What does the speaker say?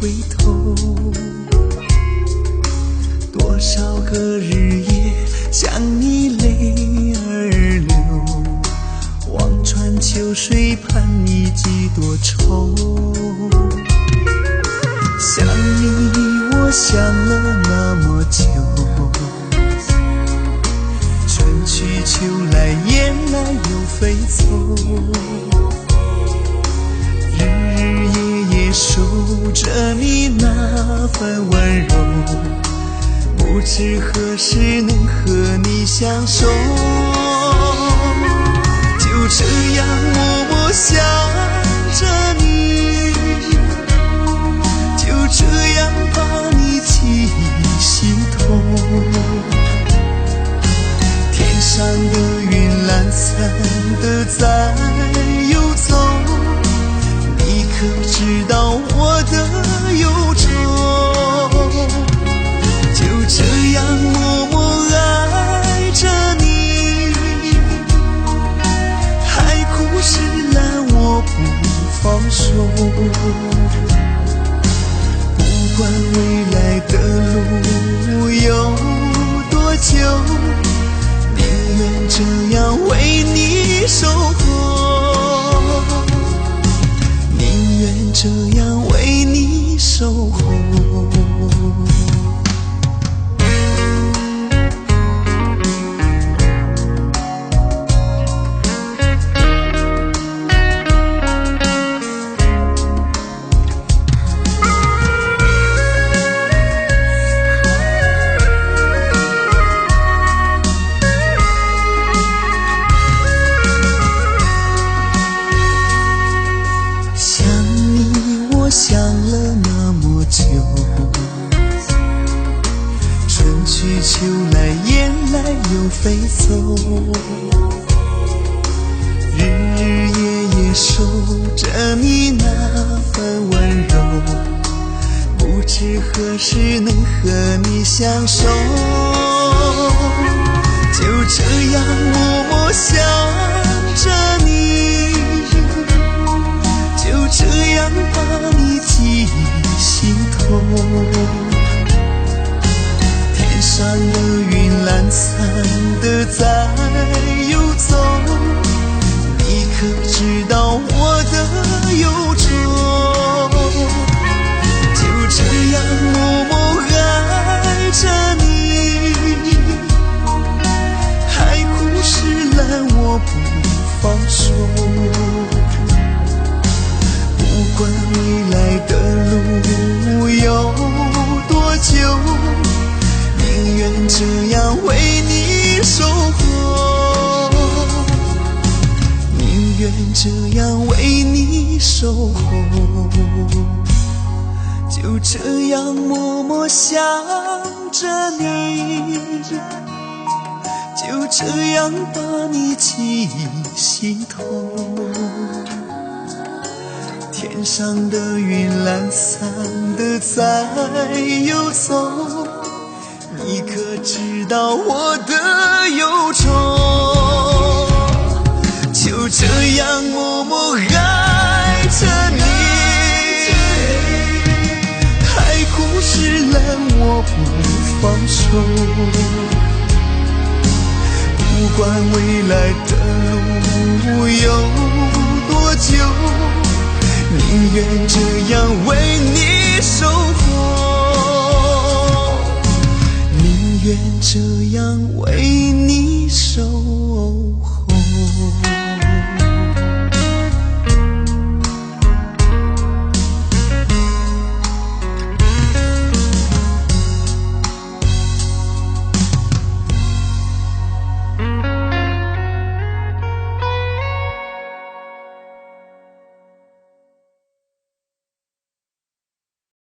回头。多少个日夜想你泪儿流，望穿秋水盼你几多愁。想你我想了那么久，春去秋来雁来又飞走，日日夜夜守着你那份温柔，不知何时能和你相守。就这样默默想着你，就这样把你记心头。天上的云懒散的在游走，你可知道我的忧愁？就这样默默爱着你，海枯石烂我不放手。不管未来的路有多久，宁愿这样为你守候，宁愿这样为你守候。想了那么久，春去秋来雁来又飞走，日日夜夜守着你那份温柔，不知何时能和你相守。就这样默默想着你，就这样把你记心头。天上的云懒散的在游走，你可知道我的忧愁？就这样默默爱着你，海枯石烂我不放手。不管未来的路有多久，宁愿这样为你守候，宁愿这样为你守候。就这样默默想着你，就这样把你记心头。天上的云懒散的在游走，你可知道我的忧愁？就这样默默爱着你，海枯石烂我不放手。不管未来的路有多久，宁愿这样为你守候，宁愿这样为你守候。